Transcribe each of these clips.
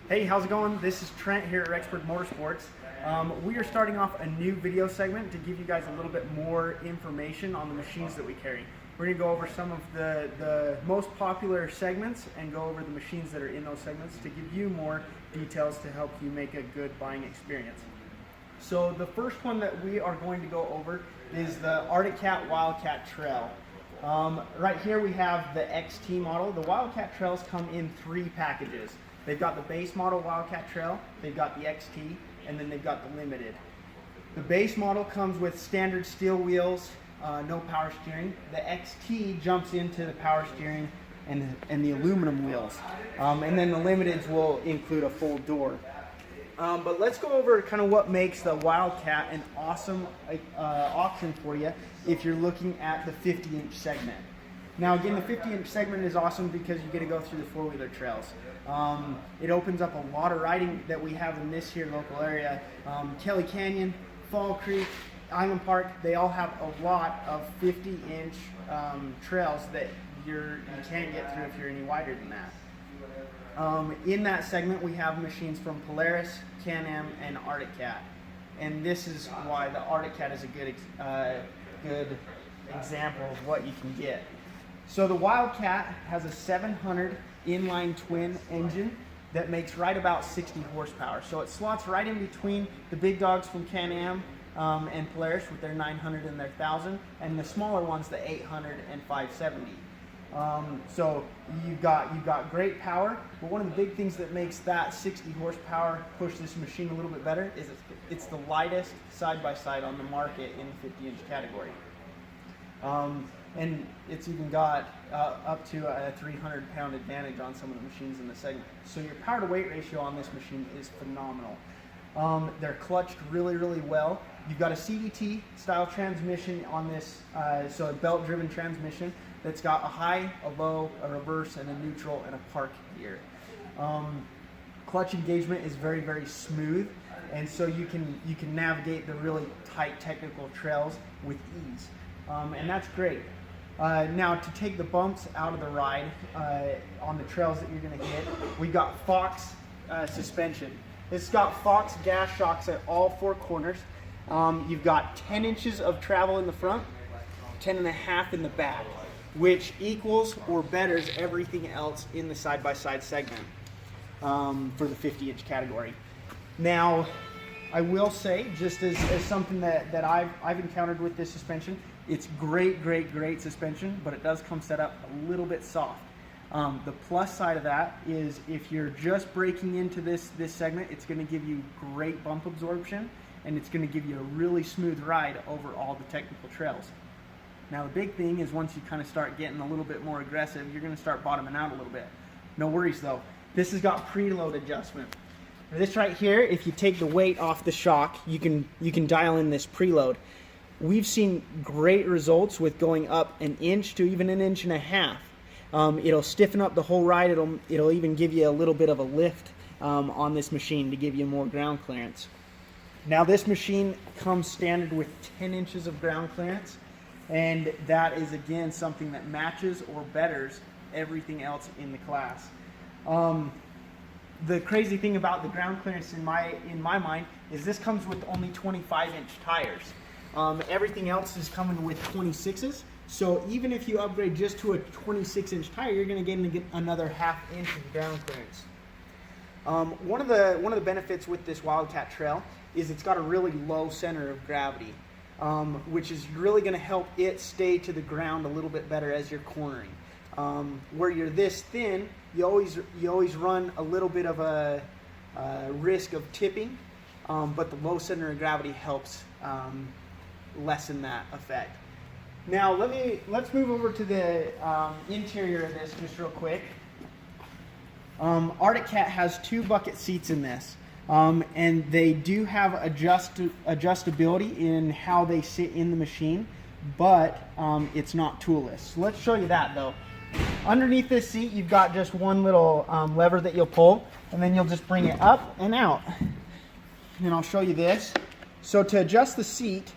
Hey, how's it going? This is Trent here at Rexburg Motorsports. We are starting off a new video segment to give you guys a little bit more information on the machines that we carry. We're going to go over some of the most popular segments and go over the machines that are in those segments to give you more details to help you make a good buying experience. So the first one that we are going to go over is the Wildcat Trail. Right here we have the XT model. The Wildcat Trails come in 3 packages. They've got the base model Wildcat Trail, they've got the XT, and then they've got the limited. The base model comes with standard steel wheels, no power steering. The XT jumps into the power steering and the aluminum wheels. And then the limiteds will include a full door. But let's go over kind of what makes the Wildcat an awesome option for you if you're looking at the 50-inch segment. Now again, the 50-inch segment is awesome because you get to go through the 4-wheeler trails. It opens up a lot of riding that we have in this here local area. Kelly Canyon, Fall Creek, Island Park, they all have a lot of 50-inch trails that you can't get through if you're any wider than that. In that segment, we have machines from Polaris, Can-Am, and Arctic Cat. And this is why the Arctic Cat is a good example of what you can get. So the Wildcat has a 700 inline twin engine that makes right about 60 horsepower. So it slots right in between the big dogs from Can-Am and Polaris with their 900 and their 1000, and the smaller ones, the 800 and 570. So you've got great power, but one of the big things that makes that 60 horsepower push this machine a little bit better is it's the lightest side-by-side on the market in the 50-inch category. And it's even got up to a 300-pound advantage on some of the machines in the segment. So your power-to-weight ratio on this machine is phenomenal. They're clutched really, really well. You've got a CVT-style transmission on this, so a belt-driven transmission that's got a high, a low, a reverse, and a neutral, and a park gear. Clutch engagement is very, very smooth, and so you can navigate the really tight technical trails with ease. And that's great. Now to take the bumps out of the ride on the trails that you're going to hit, we got Fox suspension. It's got Fox gas shocks at all 4 corners. You've got 10 inches of travel in the front, 10.5 in the back, which equals or betters everything else in the side-by-side segment for the 50-inch category. Now, I will say, just as something that I've encountered with this suspension, it's great suspension, but it does come set up a little bit soft. The plus side of that is if you're just breaking into this segment, it's going to give you great bump absorption, and it's going to give you a really smooth ride over all the technical trails. Now the big thing is once you kind of start getting a little bit more aggressive, you're going to start bottoming out a little bit. No worries though. This has got preload adjustment. This right here, if you take the weight off the shock, you can dial in this preload. We've seen great results with going up 1 inch to even 1.5 inches. It'll stiffen up the whole ride. It'll even give you a little bit of a lift on this machine to give you more ground clearance. Now this machine comes standard with 10 inches of ground clearance, and that is again something that matches or betters everything else in the class. The crazy thing about the ground clearance in my mind is this comes with only 25-inch tires. Everything else is coming with 26s. So even if you upgrade just to a 26-inch tire, you're going to get another 1/2 inch of ground clearance. One of the benefits with this Wildcat Trail is it's got a really low center of gravity, which is really going to help it stay to the ground a little bit better as you're cornering. Where you're this thin, you always run a little bit of a risk of tipping, but the low center of gravity helps lessen that effect. Now let's move over to the interior of this just real quick. Arctic Cat has 2 bucket seats in this, and they do have adjustability in how they sit in the machine, but it's not toolless. So let's show you that though. Underneath this seat, you've got just one little lever that you'll pull, and then you'll just bring it up and out. And I'll show you this. So to adjust the seat,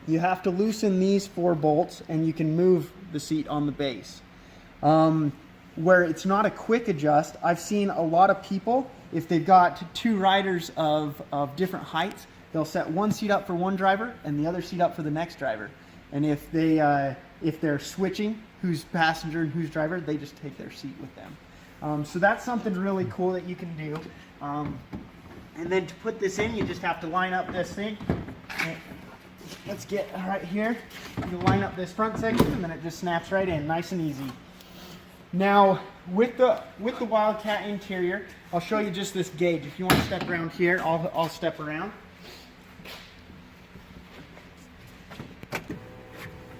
you have to loosen these 4 bolts, and you can move the seat on the base. Where it's not a quick adjust, I've seen a lot of people if they've got two riders of different heights, they'll set one seat up for one driver and the other seat up for the next driver. And if they're switching who's passenger and who's driver, they just take their seat with them. So that's something really cool that you can do. And then to put this in, you just have to line up this thing. Let's get right here. You line up this front section and then it just snaps right in, nice and easy. Now with the Wildcat interior, I'll show you just this gauge. If you want to step around here, I'll step around.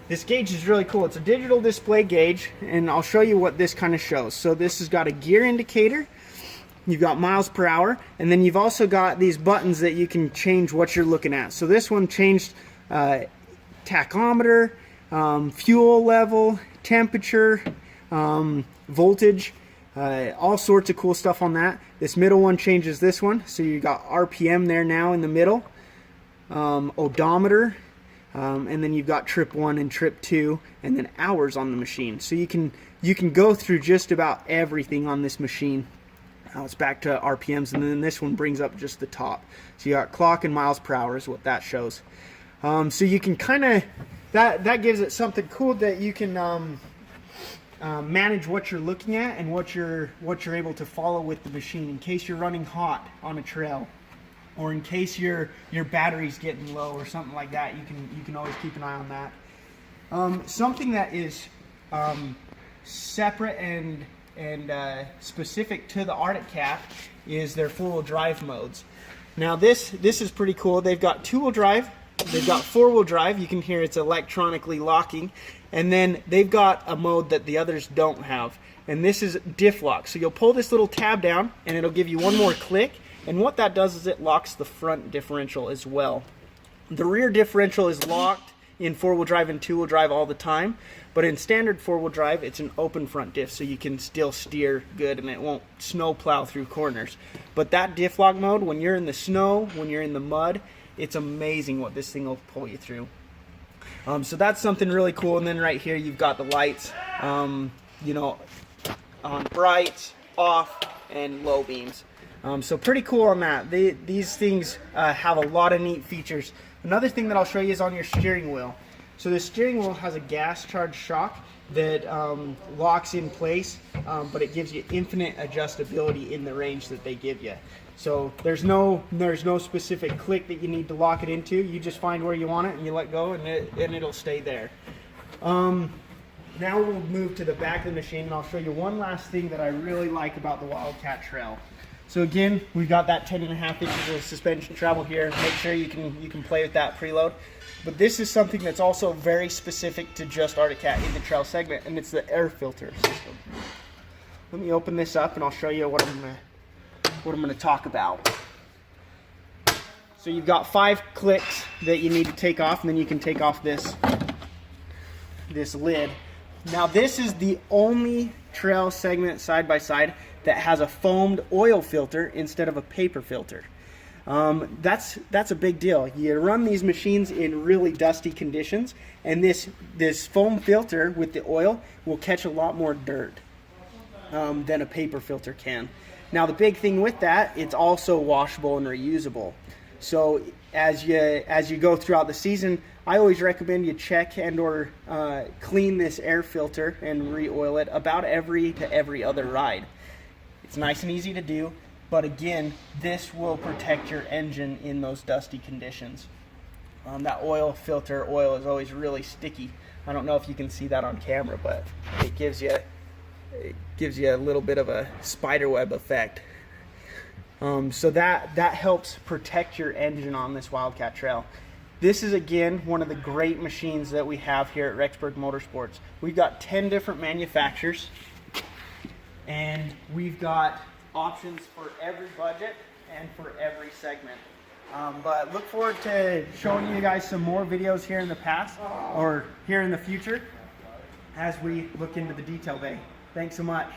This gauge is really cool. It's a digital display gauge, and I'll show you what this kind of shows. So this has got a gear indicator, you've got miles per hour, and then you've also got these buttons that you can change what you're looking at. So this one changed tachometer, fuel level, temperature, voltage, all sorts of cool stuff on that. This middle one changes this one, so you got RPM there now in the middle, odometer, and then you've got trip 1 and trip 2, and then hours on the machine. So you can go through just about everything on this machine. Now it's back to RPMs, and then this one brings up just the top. So you got clock and miles per hour is what that shows. So you can kind of, that gives it something cool that you can manage what you're looking at and what you're able to follow with the machine in case you're running hot on a trail, or in case your battery's getting low or something like that. You can always keep an eye on that. Something that is separate and specific to the Arctic Cat is their 4-wheel drive modes. Now this is pretty cool. They've got 2-wheel drive, they've got 4-wheel drive. You can hear it's electronically locking, and then they've got a mode that the others don't have, and this is Diff Lock. So you'll pull this little tab down and it'll give you one more click, and what that does is it locks the front differential as well. The rear differential is locked in 4-wheel drive and 2-wheel drive all the time, but in standard 4-wheel drive it's an open front diff, so you can still steer good and it won't snow plow through corners. But that Diff Lock mode, when you're in the snow, when you're in the mud, it's amazing what this thing will pull you through. So that's something really cool. And then right here you've got the lights, you know, on bright, off, and low beams. So pretty cool on that. These things have a lot of neat features. Another thing that I'll show you is on your steering wheel. So the steering wheel has a gas charged shock that locks in place, but it gives you infinite adjustability in the range that they give you. So there's no specific click that you need to lock it into. You just find where you want it and you let go, and it'll stay there. Now we'll move to the back of the machine, and I'll show you one last thing that I really like about the Wildcat Trail. So again, we've got that 10.5 inches of suspension travel here. Make sure you can play with that preload. But this is something that's also very specific to just Arctic Cat in the trail segment, and it's the air filter system. Let me open this up and I'll show you what I'm gonna talk about. So you've got 5 clicks that you need to take off, and then you can take off this lid. Now this is the only trail segment side by side that has a foamed oil filter instead of a paper filter. That's a big deal. You run these machines in really dusty conditions, and this foam filter with the oil will catch a lot more dirt than a paper filter can. Now the big thing with that, it's also washable and reusable. So as you go throughout the season, I always recommend you check and/or clean this air filter and re-oil it about every other ride. It's nice and easy to do, but again, this will protect your engine in those dusty conditions. That oil filter oil is always really sticky. I don't know if you can see that on camera, but it gives you a little bit of a spiderweb effect. So that helps protect your engine on this Wildcat Trail. This is again one of the great machines that we have here at Rexburg Motorsports. We've got 10 different manufacturers, and we've got options for every budget and for every segment. But look forward to showing you guys some more videos here in the past or here in the future as we look into the detail bay. Thanks so much.